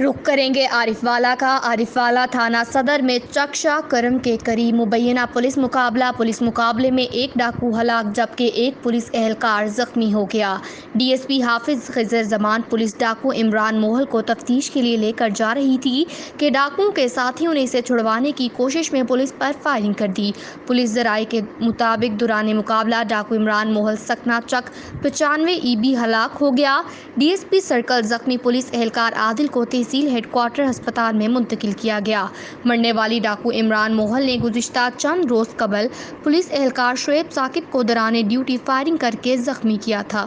رخ کریں گے عارف والا کا۔ عارف والا تھانہ صدر میں چکشا کرم کے قریب مبینہ پولیس مقابلے میں ایک ڈاکو ہلاک جبکہ ایک پولیس اہلکار زخمی ہو گیا۔ ڈی ایس پی حافظ خضر زمان پولیس ڈاکو عمران موہل کو تفتیش کے لیے لے کر جا رہی تھی کہ ڈاکوؤں کے ساتھیوں نے اسے چھڑوانے کی کوشش میں پولیس پر فائرنگ کر دی۔ پولیس ذرائع کے مطابق دوران مقابلہ ڈاکو عمران موہل سکنا چک 95 EB ہلاک ہو گیا۔ ڈی ایس پی سرکل زخمی پولیس اہلکار عادل کو تحصیل ہیڈ کوارٹر ہسپتال میں منتقل کیا گیا۔ مرنے والی ڈاکو عمران موہل نے گزشتہ چند روز قبل پولیس اہلکار شعیب ثاقب کو دوران ڈیوٹی فائرنگ کر کے زخمی کیا تھا۔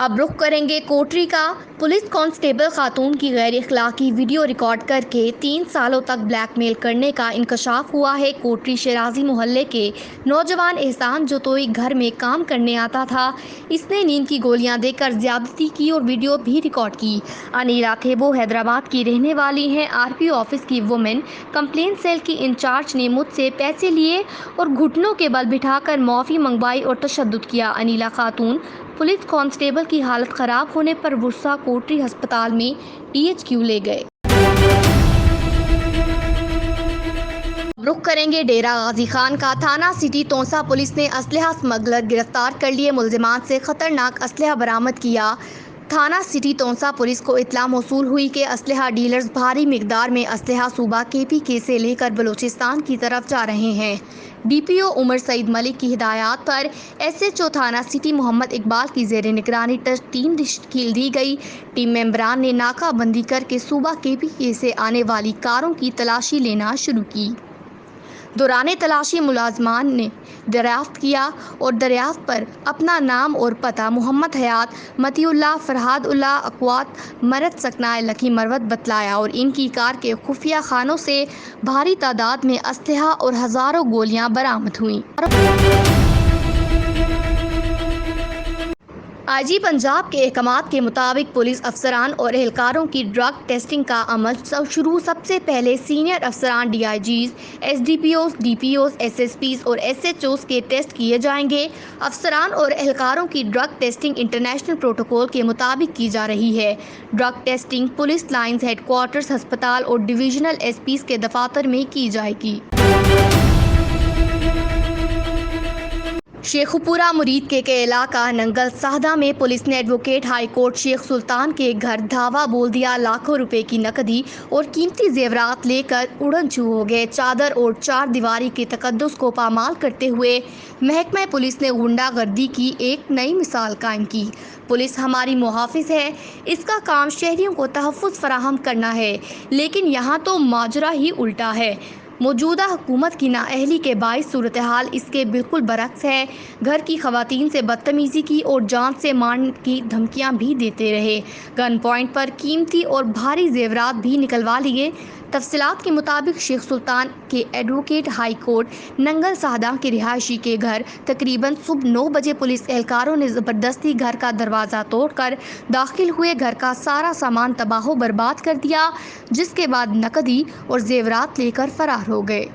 اب رخ کریں گے کوٹری کا۔ پولیس کانسٹیبل خاتون کی غیر اخلاقی ویڈیو ریکارڈ کر کے 3 سالوں تک بلیک میل کرنے کا انکشاف ہوا ہے۔ کوٹری شیرازی محلے کے نوجوان احسان جوتوئی گھر میں کام کرنے آتا تھا۔ اس نے نیند کی گولیاں دے کر زیادتی کی اور ویڈیو بھی ریکارڈ کی۔ انیلا تھیبو حیدرآباد کی رہنے والی ہیں۔ RPO آفس کی وومن کمپلین سیل کی انچارج نے مجھ سے پیسے لیے اور گھٹنوں کے بل بٹھا کر معافی منگوائی اور تشدد کیا۔ انیلا خاتون پولیس کانسٹیبل کی حالت خراب ہونے پر ورثاء کوٹری ہسپتال میں THQ لے گئے۔ رخ کریں گے ڈیرہ غازی خان کا۔ تھانہ سٹی تونسا پولیس نے اسلحہ اسمگلر گرفتار کر لیے۔ ملزمان سے خطرناک اسلحہ برآمد کیا۔ تھانہ سٹی تونسا پولیس کو اطلاع موصول ہوئی کہ اسلحہ ڈیلرز بھاری مقدار میں اسلحہ صوبہ KPK سے لے کر بلوچستان کی طرف جا رہے ہیں۔ DPO عمر سعید ملک کی ہدایات پر SHO تھانہ سٹی محمد اقبال کی زیر نگرانی ٹیم تشکیل دی گئی۔ ٹیم ممبران نے ناکہ بندی کر کے صوبہ KPK سے آنے والی کاروں کی تلاشی لینا شروع کی۔ دوران تلاشی ملازمان نے دریافت کیا اور دریافت پر اپنا نام اور پتہ محمد حیات، متی اللہ، فرہاد اللہ، اقوات مرد سکنائے لکھی مروت بتلایا اور ان کی کار کے خفیہ خانوں سے بھاری تعداد میں اسلحہ اور ہزاروں گولیاں برآمد ہوئیں۔ IG پنجاب کے احکامات کے مطابق پولیس افسران اور اہلکاروں کی ڈرگ ٹیسٹنگ کا عمل شروع۔ سب سے پہلے سینئر افسران DIGs، SDPOs، DPOs، SSPs اور SHOs کے ٹیسٹ کیے جائیں گے۔ افسران اور اہلکاروں کی ڈرگ ٹیسٹنگ انٹرنیشنل پروٹوکول کے مطابق کی جا رہی ہے۔ ڈرگ ٹیسٹنگ پولیس لائنز ہیڈ کوارٹرز ہسپتال اور ڈویژنل SPs کے دفاتر میں کی جائے گی۔ شیخوپورہ مرید کے علاقہ ننگل سہدہ میں پولیس نے ایڈوکیٹ ہائی کورٹ شیخ سلطان کے گھر دھاوا بول دیا۔ لاکھوں روپے کی نقدی اور قیمتی زیورات لے کر اڑن چھو ہو گئے۔ چادر اور چار دیواری کے تقدس کو پامال کرتے ہوئے محکمہ پولیس نے غنڈہ گردی کی ایک نئی مثال قائم کی۔ پولیس ہماری محافظ ہے، اس کا کام شہریوں کو تحفظ فراہم کرنا ہے، لیکن یہاں تو ماجرا ہی الٹا ہے۔ موجودہ حکومت کی نااہلی کے باعث صورتحال اس کے بالکل برعکس ہے۔ گھر کی خواتین سے بدتمیزی کی اور جان سے مارنے کی دھمکیاں بھی دیتے رہے۔ گن پوائنٹ پر قیمتی اور بھاری زیورات بھی نکلوا لیے۔ تفصیلات کے مطابق شیخ سلطان کے ایڈوکیٹ ہائی کورٹ ننگل سہدہ کے رہائشی کے گھر تقریباً صبح 9 بجے پولیس اہلکاروں نے زبردستی گھر کا دروازہ توڑ کر داخل ہوئے، گھر کا سارا سامان تباہ و برباد کر دیا، جس کے بعد نقدی اور زیورات لے کر فرار ہو گئے۔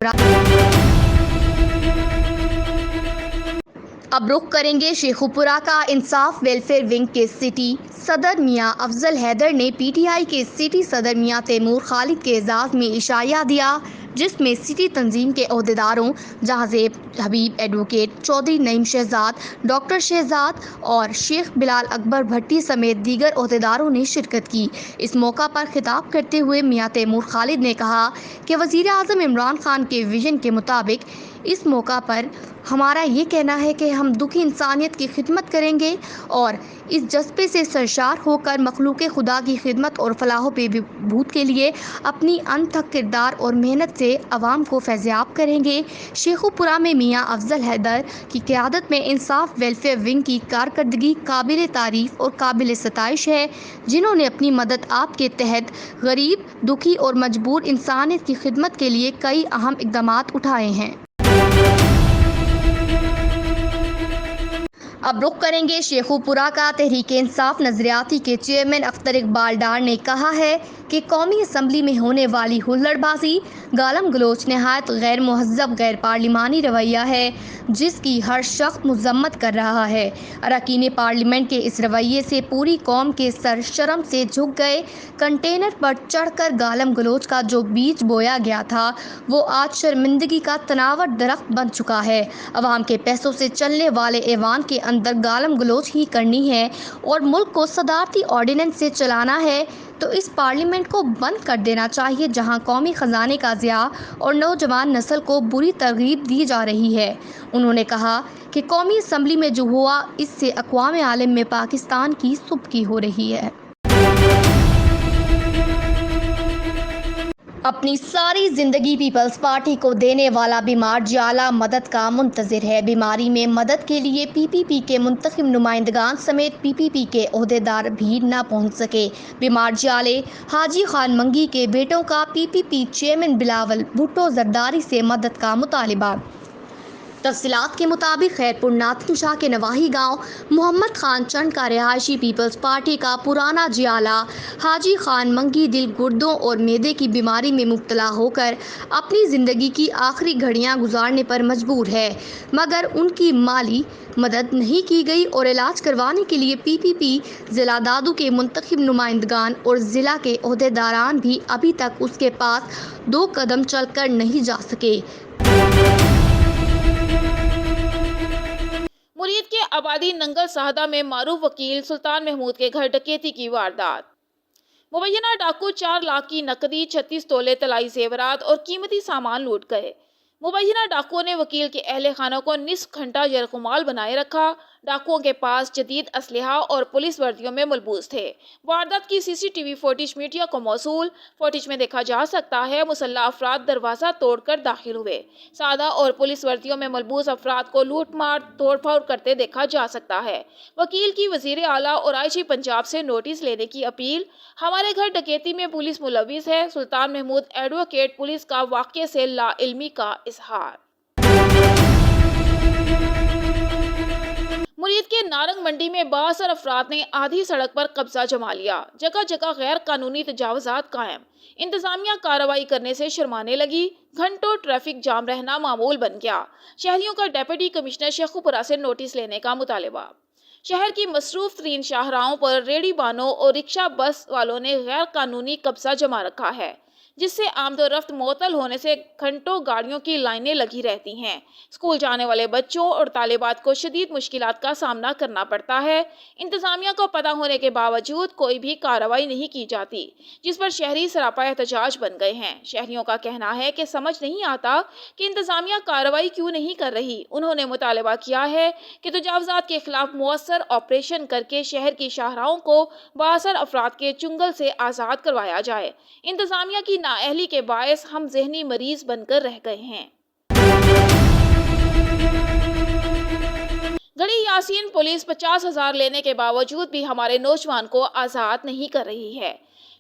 اب رخ کریں گے شیخوپورہ کا۔ انصاف ویلفیئر ونگ کے سٹی صدر میاں افضل حیدر نے PTI کے سٹی صدر میاں تیمور خالد کے اعزاز میں عشائیہ دیا، جس میں سٹی تنظیم کے عہدیداروں جہازیب حبیب، ایڈوکیٹ چودھری نعیم شہزاد، ڈاکٹر شہزاد اور شیخ بلال اکبر بھٹی سمیت دیگر عہدیداروں نے شرکت کی۔ اس موقع پر خطاب کرتے ہوئے میاں تیمور خالد نے کہا کہ وزیر اعظم عمران خان کے وژن کے مطابق اس موقع پر ہمارا یہ کہنا ہے کہ ہم دکھی انسانیت کی خدمت کریں گے اور اس جذبے سے سرشار ہو کر مخلوق خدا کی خدمت اور فلاح و بہبود کے لیے اپنی انتھک کردار اور محنت سے عوام کو فیضیاب کریں گے۔ شیخوپورہ میں میاں افضل حیدر کی قیادت میں انصاف ویلفیئر ونگ کی کارکردگی قابل تعریف اور قابل ستائش ہے، جنہوں نے اپنی مدد آپ کے تحت غریب، دکھی اور مجبور انسانیت کی خدمت کے لیے کئی اہم اقدامات اٹھائے ہیں۔ اب رخ کریں گے شیخوپورہ کا۔ تحریک انصاف نظریاتی کے چیئرمین اختر اقبال ڈار نے کہا ہے کہ قومی اسمبلی میں ہونے والی ہلڑ بازی، گالم گلوچ نہایت غیر مہذب، غیر پارلیمانی رویہ ہے جس کی ہر شخص مذمت کر رہا ہے۔ اراکین پارلیمنٹ کے اس رویے سے پوری قوم کے سر شرم سے جھک گئے۔ کنٹینر پر چڑھ کر گالم گلوچ کا جو بیج بویا گیا تھا وہ آج شرمندگی کا تناور درخت بن چکا ہے۔ عوام کے پیسوں سے چلنے والے ایوان کے اندر گالم گلوچ ہی کرنی ہے اور ملک کو صدارتی آرڈیننس سے چلانا ہے تو اس پارلیمنٹ کو بند کر دینا چاہیے جہاں قومی خزانے کا ضیاع اور نوجوان نسل کو بری ترغیب دی جا رہی ہے۔ انہوں نے کہا کہ قومی اسمبلی میں جو ہوا اس سے اقوام عالم میں پاکستان کی سبکی ہو رہی ہے۔ اپنی ساری زندگی پیپلز پارٹی کو دینے والا بیمار جیالہ مدد کا منتظر ہے۔ بیماری میں مدد کے لیے پی پی پی کے منتخب نمائندگان سمیت پی پی پی کے عہدیدار بھی نہ پہنچ سکے۔ بیمار جیالے حاجی خان منگی کے بیٹوں کا پی پی پی چیئرمین بلاول بھٹو زرداری سے مدد کا مطالبہ۔ تفصیلات کے مطابق خیرپور ناتن شاہ کے نواحی گاؤں محمد خان چند کا رہائشی پیپلز پارٹی کا پرانا جیالہ حاجی خان منگی دل، گردوں اور معدے کی بیماری میں مبتلا ہو کر اپنی زندگی کی آخری گھڑیاں گزارنے پر مجبور ہے، مگر ان کی مالی مدد نہیں کی گئی اور علاج کروانے کے لیے پی پی پی ضلع دادو کے منتخب نمائندگان اور ضلع کے عہدیداران بھی ابھی تک اس کے پاس 2 قدم چل کر نہیں جا سکے۔ مرید کے آبادی ننگل ساہدہ میں معروف وکیل سلطان محمود کے گھر ڈکیتی کی واردات۔ مبینہ ڈاکو 4 لاکھ کی نقدی، 36 تولے طلائی زیورات اور قیمتی سامان لوٹ گئے۔ مبینہ ڈاکوؤں نے وکیل کے اہل خانہ کو نصف گھنٹہ یرغمال بنائے رکھا۔ ڈاکوؤں کے پاس جدید اسلحہ اور پولیس وردیوں میں ملبوس تھے۔ واردات کی C C T V footage media کو موصول۔ فوٹیج میں دیکھا جا سکتا ہے مسلح افراد دروازہ توڑ کر داخل ہوئے۔ سادہ اور پولیس وردیوں میں ملبوس افراد کو لوٹ مار توڑ پھوڑ کرتے دیکھا جا سکتا ہے۔ وکیل کی وزیر اعلیٰ اور آئی جی پنجاب سے نوٹس لینے کی اپیل۔ ہمارے گھر ڈکیتی میں پولیس ملوث ہے، سلطان محمود ایڈوکیٹ پولیس کا واقعے سے لا علمی کا اظہار۔ مرید کے نارنگ منڈی میں بااثر افراد نے آدھی سڑک پر قبضہ جما لیا۔ جگہ جگہ غیر قانونی تجاوزات قائم۔ انتظامیہ کارروائی کرنے سے شرمانے لگی۔ گھنٹوں ٹریفک جام رہنا معمول بن گیا۔ شہریوں کا ڈپٹی کمشنر شیخوپورہ سے نوٹس لینے کا مطالبہ۔ شہر کی مصروف ترین شاہراہوں پر ریڑھی بانوں اور رکشہ بس والوں نے غیر قانونی قبضہ جما رکھا ہے، جس سے آمد و رفت معطل ہونے سے گھنٹوں گاڑیوں کی لائنیں لگی رہتی ہیں۔ اسکول جانے والے بچوں اور طالبات کو شدید مشکلات کا سامنا کرنا پڑتا ہے۔ انتظامیہ کو پتہ ہونے کے باوجود کوئی بھی کارروائی نہیں کی جاتی، جس پر شہری سراپا احتجاج بن گئے ہیں۔ شہریوں کا کہنا ہے کہ سمجھ نہیں آتا کہ انتظامیہ کارروائی کیوں نہیں کر رہی۔ انہوں نے مطالبہ کیا ہے کہ تجاوزات کے خلاف مؤثر آپریشن کر کے شہر کی شاہراہوں کو بااثر افراد کے چنگل سے آزاد کروایا جائے۔ انتظامیہ کی نااہلی کے باعث ہم ذہنی مریض بن کر رہ گئے ہیں۔ گڑھی یاسین پولیس 50,000 لینے کے باوجود بھی ہمارے نوجوان کو آزاد نہیں کر رہی ہے۔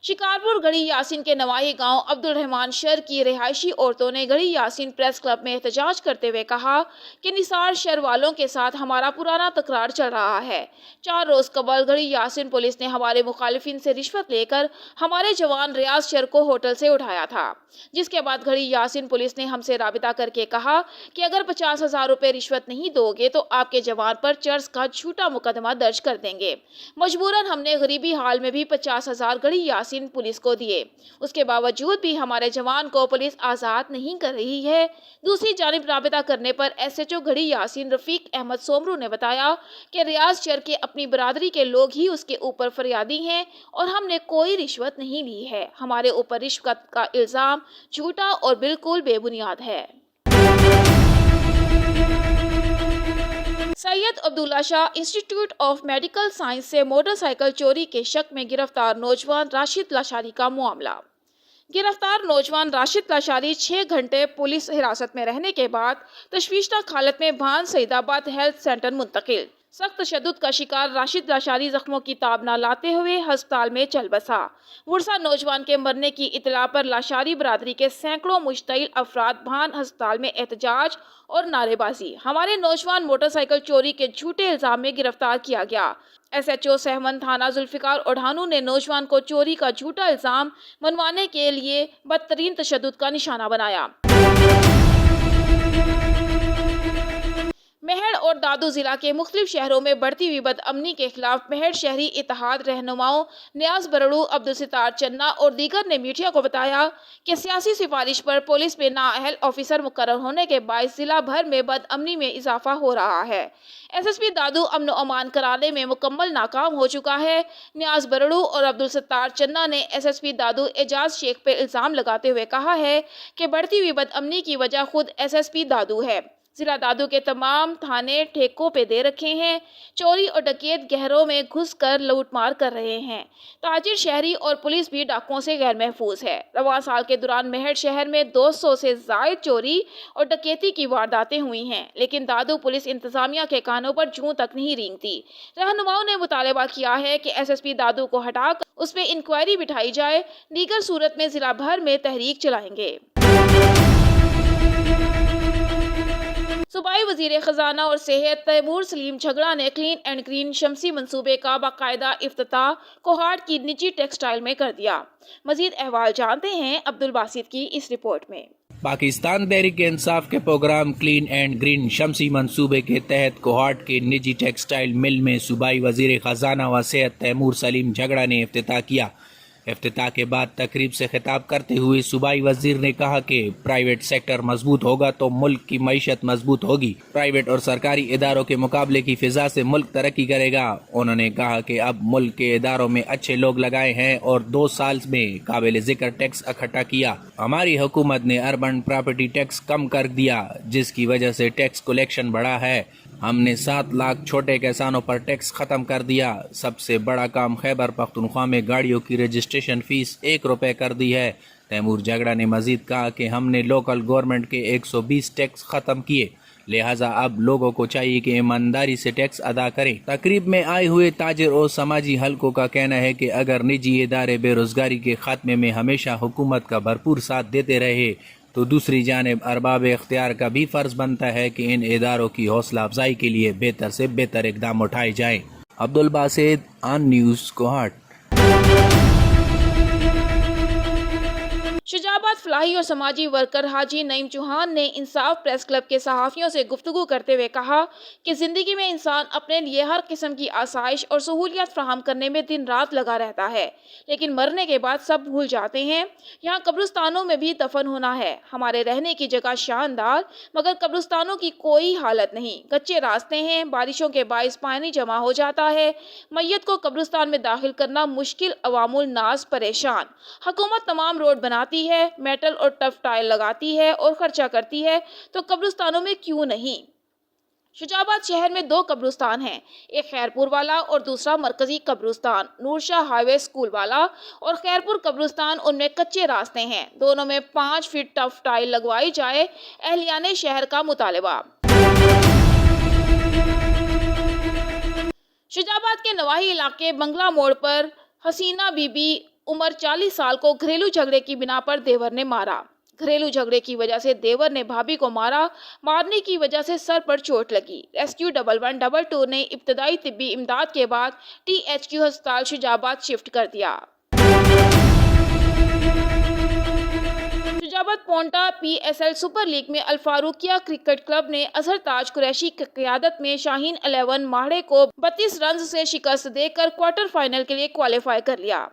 شکارپور گڑھی یاسین کے نواحی گاؤں عبدالرحمان شر کی رہائشی عورتوں نے گڑھی یاسین پریس کلب میں احتجاج کرتے ہوئے کہا کہ نثار شر والوں کے ساتھ ہمارا پرانا تکرار چل رہا ہے۔ 4 روز قبل گڑھی یاسین پولیس نے ہمارے مخالفین سے رشوت لے کر ہمارے جوان ریاض شر کو ہوٹل سے اٹھایا تھا، جس کے بعد گڑھی یاسین پولیس نے ہم سے رابطہ کر کے کہا کہ اگر 50,000 روپے رشوت نہیں دو گے تو آپ کے جوان پر چرس کا جھوٹا مقدمہ درج کر دیں گے۔ مجبوراً ہم نے غریبی حال میں بھی 50,000 گڑھی یاسین پولیس کو دیے۔ اس کے باوجود بھی ہمارے جوان کو پولیس آزاد نہیں کر رہی ہے۔ دوسری جانب رابطہ کرنے پر ایس ایچ او گڑھی یاسین رفیق احمد سومرو نے بتایا کہ ریاض شر کے اپنی برادری کے لوگ ہی اس کے اوپر فریادی ہیں اور ہم نے کوئی رشوت نہیں لی ہے۔ ہمارے اوپر رشوت کا الزام جھوٹا اور بالکل بے بنیاد ہے۔ سید عبداللہ شاہ انسٹیٹیوٹ آف میڈیکل سائنس سے موٹر سائیکل چوری کے شک میں گرفتار نوجوان راشد لاشاری کا معاملہ۔ گرفتار نوجوان راشد لاشاری 6 گھنٹے پولیس حراست میں رہنے کے بعد تشویشناک حالت میں بھان سعید آباد ہیلتھ سینٹر منتقل۔ سخت تشدد کا شکار راشد لاشاری زخموں کی تاب نہ لاتے ہوئے ہسپتال میں چل بسا۔ ورثہ نوجوان کے مرنے کی اطلاع پر لاشاری برادری کے سینکڑوں مشتعل افراد بھان ہسپتال میں احتجاج اور نعرے بازی۔ ہمارے نوجوان موٹر سائیکل چوری کے جھوٹے الزام میں گرفتار کیا گیا۔ SHO سہمن تھانہ ذوالفقار اوڈھانو نے نوجوان کو چوری کا جھوٹا الزام منوانے کے لیے بدترین تشدد کا نشانہ بنایا۔ میہر اور دادو ضلع کے مختلف شہروں میں بڑھتی ہوئی بد امنی کے خلاف میہر شہری اتحاد رہنماؤں نیاز برڑو، عبدالستار چنہ اور دیگر نے میڈیا کو بتایا کہ سیاسی سفارش پر پولیس میں نااہل آفیسر مقرر ہونے کے باعث ضلع بھر میں بد امنی میں اضافہ ہو رہا ہے۔ SSP دادو امن و امان کرانے میں مکمل ناکام ہو چکا ہے۔ نیاز برڑو اور عبدالستار چنہ نے SSP دادو اعجاز شیخ پہ الزام لگاتے ہوئے کہا ہے کہ بڑھتی ہوئی بد امنی کی وجہ خود SSP دادو ہے۔ ضلع دادو کے تمام تھانے ٹھیکوں پہ دے رکھے ہیں۔ چوری اور ڈکیت گھروں میں گھس کر لوٹ مار کر رہے ہیں۔ تاجر شہری اور پولیس بھی ڈاکوؤں سے غیر محفوظ ہے۔ رواں سال کے دوران میہر شہر میں 200 سے زائد چوری اور ڈکیتی کی وارداتیں ہوئی ہیں، لیکن دادو پولیس انتظامیہ کے کانوں پر جوں تک نہیں رینگتی۔ رہنماؤں نے مطالبہ کیا ہے کہ SSP دادو کو ہٹا کر اس پہ انکوائری بٹھائی جائے، دیگر صورت میں ضلع بھر میں تحریک چلائیں گے۔ صوبائی وزیر خزانہ اور صحت تیمور سلیم جھگڑا نے کلین اینڈ گرین شمسی منصوبے کا باقاعدہ افتتاح کوہاٹ کی نجی ٹیکسٹائل میں کر دیا۔ مزید احوال جانتے ہیں عبدالباسط کی اس رپورٹ میں۔ پاکستان تحریک انصاف کے پروگرام کلین اینڈ گرین شمسی منصوبے کے تحت کوہاٹ کے نجی ٹیکسٹائل مل میں صوبائی وزیر خزانہ و صحت تیمور سلیم جھگڑا نے افتتاح کیا۔ افتتاح کے بعد تقریب سے خطاب کرتے ہوئے صوبائی وزیر نے کہا کہ پرائیویٹ سیکٹر مضبوط ہوگا تو ملک کی معیشت مضبوط ہوگی۔ پرائیویٹ اور سرکاری اداروں کے مقابلے کی فضا سے ملک ترقی کرے گا۔ انہوں نے کہا کہ اب ملک کے اداروں میں اچھے لوگ لگائے ہیں اور 2 سال میں قابل ذکر ٹیکس اکٹھا کیا۔ ہماری حکومت نے اربن پراپرٹی ٹیکس کم کر دیا، جس کی وجہ سے ٹیکس کلیکشن بڑھا ہے۔ ہم نے 7 لاکھ چھوٹے کسانوں پر ٹیکس ختم کر دیا۔ سب سے بڑا کام خیبر پختونخوا میں گاڑیوں کی رجسٹریشن فیس 1 روپے کر دی ہے۔ تیمور جھگڑا نے مزید کہا کہ ہم نے لوکل گورنمنٹ کے 120 ٹیکس ختم کیے، لہٰذا اب لوگوں کو چاہیے کہ ایمانداری سے ٹیکس ادا کریں۔ تقریب میں آئے ہوئے تاجر اور سماجی حلقوں کا کہنا ہے کہ اگر نجی ادارے بے روزگاری کے خاتمے میں ہمیشہ حکومت کا بھرپور ساتھ دیتے رہے تو دوسری جانب ارباب اختیار کا بھی فرض بنتا ہے کہ ان اداروں کی حوصلہ افزائی کے لیے بہتر سے بہتر اقدام اٹھائے جائیں۔ عبدالباسط، آن نیوز، کوہاٹ۔ شجاع آباد فلاحی اور سماجی ورکر حاجی نعیم چوہان نے انصاف پریس کلب کے صحافیوں سے گفتگو کرتے ہوئے کہا کہ زندگی میں انسان اپنے لیے ہر قسم کی آسائش اور سہولیات فراہم کرنے میں دن رات لگا رہتا ہے، لیکن مرنے کے بعد سب بھول جاتے ہیں۔ یہاں قبرستانوں میں بھی دفن ہونا ہے۔ ہمارے رہنے کی جگہ شاندار، مگر قبرستانوں کی کوئی حالت نہیں۔ کچے راستے ہیں، بارشوں کے باعث پانی جمع ہو جاتا ہے، میت کو قبرستان میں داخل کرنا مشکل، عوام الناس پریشان۔ حکومت تمام روڈ بناتی ہے، میٹل اور ٹف ٹائل لگاتی ہے اور خرچہ کرتی ہے، تو قبرستانوں میں کیوں نہیں؟ شجاع آباد شہر میں 2 قبرستان ہیں، ایک خیرپور والا اور دوسرا مرکزی قبرستان، نور شاہ ہائی وے اسکول والا اور خیرپور قبرستان، ان میں کچے راستے ہیں، دونوں میں 5 فٹ ٹف ٹائل لگوائی جائے، اہلیان شہر کا مطالبہ۔ شجاع آباد کے نواحی علاقے بنگلہ موڑ پر حسینہ بی بی عمر 40 سال کو گھریلو جھگڑے کی بنا پر دیور نے مارا۔ گھریلو جھگڑے کی وجہ سے دیور نے بھابھی کو مارا، مارنے کی وجہ سے سر پر چوٹ لگی۔ ریسکیو 1122 نے ابتدائی طبی امداد کے بعد THQ ہسپتال شجاع آباد شفٹ کر دیا۔ شجاع آباد پونٹا PSL سپر لیگ میں الفاروقیہ کرکٹ کلب نے اظہر تاج قریشی کی قیادت میں شاہین 11 ماہڑے کو 32 رنز سے شکست دے کر کوارٹر فائنل کے لیے کوالیفائی کر لیا۔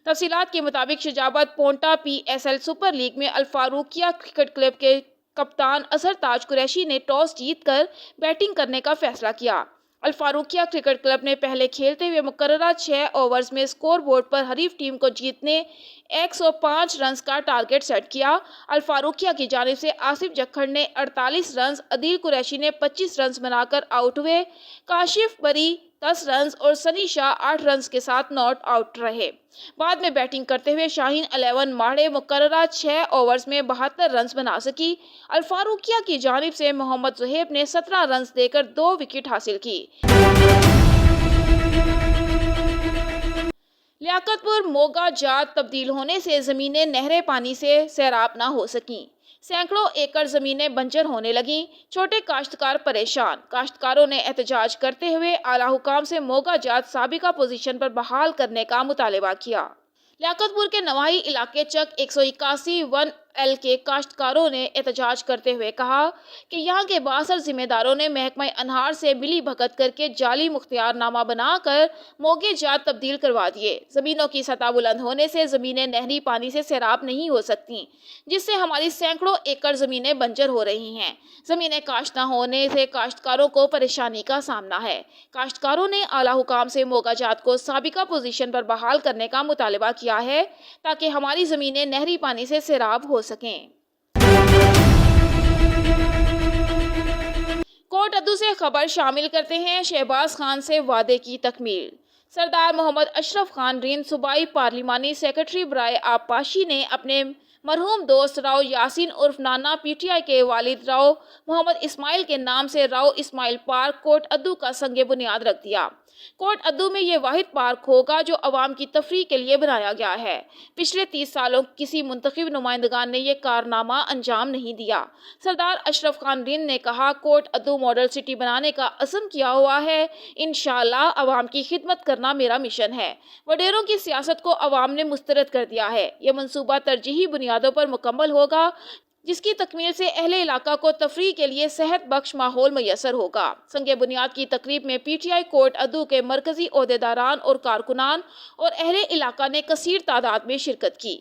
تفصیلات کے مطابق شجاع آباد پونٹا PSL سپر لیگ میں الفاروقیہ کرکٹ کلب کے کپتان اظہر تاج قریشی نے ٹاس جیت کر بیٹنگ کرنے کا فیصلہ کیا۔ الفاروقیہ کرکٹ کلب نے پہلے کھیلتے ہوئے مقررہ 6 اوورز میں اسکور بورڈ پر حریف ٹیم کو جیتنے 105 رنز کا ٹارگٹ سیٹ کیا۔ الفاروقیہ کی جانب سے آصف جکھڑ نے 48 رنز، عدیل قریشی نے 25 رنز بنا کر آؤٹ ہوئے۔ کاشف بری 10 رنز اور سنی شاہ 8 رنز کے ساتھ ناٹ آؤٹ رہے۔ بعد میں بیٹنگ کرتے ہوئے شاہین 11 ماڑے مقررہ 6 اوورز میں 72 رنز بنا سکی۔ الفاروقیہ کی جانب سے محمد زہیب نے 17 رنز دے کر 2 وکٹ حاصل کی۔ لیاقت پور موگا جات تبدیل ہونے سے زمینیں نہریں پانی سے سیراب نہ ہو سکیں۔ سینکڑوں ایکڑ زمینیں بنجر ہونے لگیں۔ چھوٹے کاشتکار پریشان۔ کاشتکاروں نے احتجاج کرتے ہوئے اعلیٰ حکام سے موگا جات سابقہ پوزیشن پر بحال کرنے کا مطالبہ کیا۔ لیاقت پور کے نواحی علاقے چک 181 1L کے کاشتکاروں نے احتجاج کرتے ہوئے کہا کہ یہاں کے بااثر ذمہ داروں نے محکمہ انہار سے ملی بھگت کر کے جعلی مختار نامہ بنا کر موگے جات تبدیل کروا دیے۔ زمینوں کی سطح بلند ہونے سے زمینیں نہری پانی سے سیراب نہیں ہو سکتی، جس سے ہماری سینکڑوں ایکڑ زمینیں بنجر ہو رہی ہیں۔ زمینیں کاشت نہ ہونے سے کاشتکاروں کو پریشانی کا سامنا ہے۔ کاشتکاروں نے اعلیٰ حکام سے موگا جات کو سابقہ پوزیشن پر بحال کرنے کا مطالبہ کیا ہے تاکہ ہماری زمینیں نہری پانی سے سیراب ہو سکیں۔ کوٹ ادو سے خبر شامل کرتے ہیں۔ شہباز خان سے وعدے کی تکمیل۔ سردار محمد اشرف خان رند صوبائی پارلیمانی سیکرٹری برائے آبپاشی نے اپنے مرحوم دوست راؤ یاسین عرف نانا PTI کے والد راؤ محمد اسماعیل کے نام سے راؤ اسماعیل پارک کوٹ ادو کا سنگ بنیاد رکھ دیا۔ کوٹ ادو میں یہ واحد پارک ہوگا جو عوام کی تفریح کے لیے بنایا گیا ہے۔ پچھلے 30 سالوں کسی منتخب نمائندگان نے یہ کارنامہ انجام نہیں دیا۔ سردار اشرف خان رند نے کہا، کوٹ ادو ماڈل سٹی بنانے کا عزم کیا ہوا ہے۔ انشاءاللہ عوام کی خدمت کرنا میرا مشن ہے۔ وڈیروں کی سیاست کو عوام نے مسترد کر دیا ہے۔ یہ منصوبہ ترجیحی بنیادوں پر مکمل ہوگا، جس کی تکمیل سے اہل علاقہ کو تفریح کے لیے صحت بخش ماحول میسر ہوگا۔ سنگ بنیاد کی تقریب میں PTI کوٹ ادو کے مرکزی عہدیداران اور کارکنان اور اہل علاقہ نے کثیر تعداد میں شرکت کی۔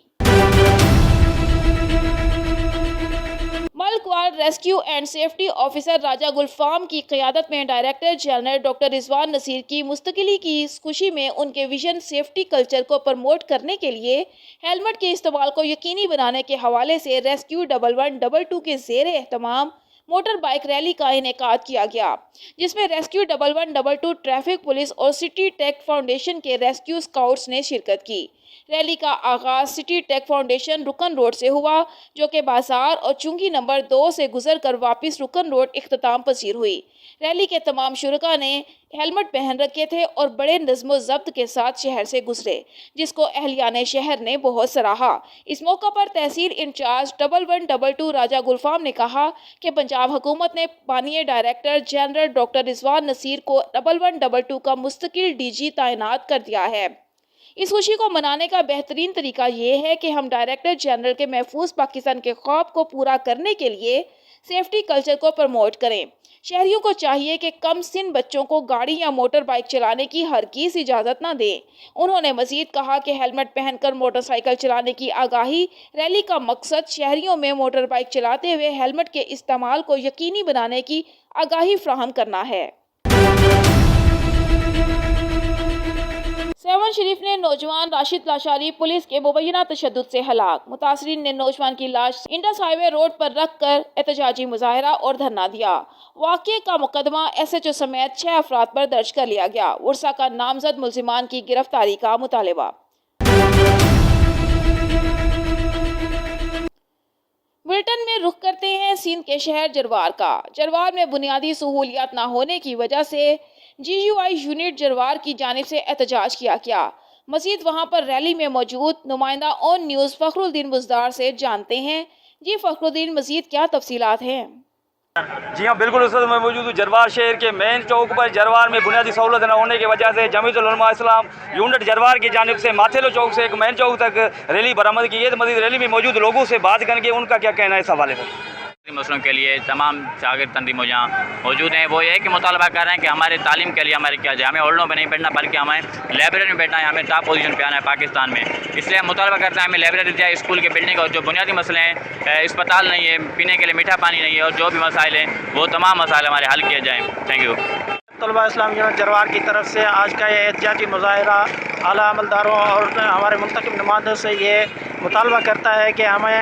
ملک وار ریسکیو اینڈ سیفٹی آفیسر راجہ گلفام کی قیادت میں ڈائریکٹر جنرل ڈاکٹر رضوان نصیر کی مستقلی کی اس خوشی میں ان کے ویژن سیفٹی کلچر کو پروموٹ کرنے کے لیے ہیلمٹ کے استعمال کو یقینی بنانے کے حوالے سے ریسکیو 1122 کے زیر اہتمام موٹر بائک ریلی کا انعقاد کیا گیا، جس میں ریسکیو 1122 ٹریفک پولیس اور سٹی ٹیک فاؤنڈیشن کے ریسکیو اسکاؤٹس نے شرکت کی۔ ریلی کا آغاز سٹی ٹیک فاؤنڈیشن رکن روڈ سے ہوا، جو کہ بازار اور چنگی نمبر 2 سے گزر کر واپس رکن روڈ اختتام پذیر ہوئی۔ ریلی کے تمام شرکاء نے ہیلمٹ پہن رکھے تھے اور بڑے نظم و ضبط کے ساتھ شہر سے گزرے، جس کو اہلیان شہر نے بہت سراہا۔ اس موقع پر تحصیل انچارج 1122 راجہ گلفام نے کہا کہ پنجاب حکومت نے مانیے ڈائریکٹر جنرل ڈاکٹر رضوان نصیر کو 1122 کا مستقل DG تعینات کر دیا ہے۔ اس خوشی کو منانے کا بہترین طریقہ یہ ہے کہ ہم ڈائریکٹر جنرل کے محفوظ پاکستان کے خواب کو پورا کرنے کے لیے سیفٹی کلچر کو پروموٹ کریں۔ شہریوں کو چاہیے کہ کم سن بچوں کو گاڑی یا موٹر بائک چلانے کی ہرگز اجازت نہ دیں۔ انہوں نے مزید کہا کہ ہیلمٹ پہن کر موٹر سائیکل چلانے کی آگاہی ریلی کا مقصد شہریوں میں موٹر بائک چلاتے ہوئے ہیلمٹ کے استعمال کو یقینی بنانے کی آگاہی فراہم کرنا ہے۔ سیون شریف نے نوجوان راشد لاشاری پولیس کے مبینہ تشدد سے ہلاک۔ متاثرین نے نوجوان کی لاش انڈس ہائی وے روڈ پر رکھ کر احتجاجی مظاہرہ اور دھرنا دیا۔ واقعے کا مقدمہ SHO سمیت 6 افراد پر درج کر لیا گیا۔ ورثا کا نامزد ملزمان کی گرفتاری کا مطالبہ۔ بریٹن میں رخ کرتے ہیں سندھ کے شہر جروار کا۔ جروار میں بنیادی سہولیات نہ ہونے کی وجہ سے GUI یونٹ جروار کی جانب سے احتجاج کیا گیا۔ مزید وہاں پر ریلی میں موجود نمائندہ اون نیوز فخر الدین بزدار سے جانتے ہیں۔ جی فخر الدین، مزید کیا تفصیلات ہیں؟ جی ہاں بالکل، اس وقت میں موجود ہوں جروار شہر کے مین چوک پر۔ جروار میں بنیادی سہولت نہ ہونے کی وجہ سے جمعیت العلماء اسلام یونٹ جروار کی جانب سے ماتھیلو چوک سے ایک مین چوک تک ریلی برآمد کی ہے۔ مزید ریلی میں موجود لوگوں سے بات کریں گے، ان کا کیا کہنا ہے اس حوالے سے۔ مسئلوں کے لیے تمام شاگرد تنظیم جہاں موجود ہیں، وہ یہ کہ مطالبہ کر رہے ہیں کہ ہمارے تعلیم کے لیے ہمارے کیا جائے، ہمیں ہالوں میں نہیں بیٹھنا بلکہ ہمیں لائبریری میں بیٹھنا ہے، ہمیں ٹاپ پوزیشن پہ آنا ہے پاکستان میں۔ اس لیے ہم مطالبہ کرتے ہیں ہمیں لائبریری جائے، اسکول کے بلڈنگ اور جو بنیادی مسئلے ہیں، اسپتال نہیں ہے، پینے کے لیے میٹھا پانی نہیں ہے، اور جو بھی مسائل ہیں وہ تمام مسائل ہمارے حل کیے جائیں۔ Thank you. طلباء اسلام یونٹ جروار کی طرف سے آج کا یہ احتجاجی مظاہرہ اعلیٰ عملداروں اور ہمارے منتخب نمائندوں سے یہ مطالبہ کرتا ہے کہ ہمیں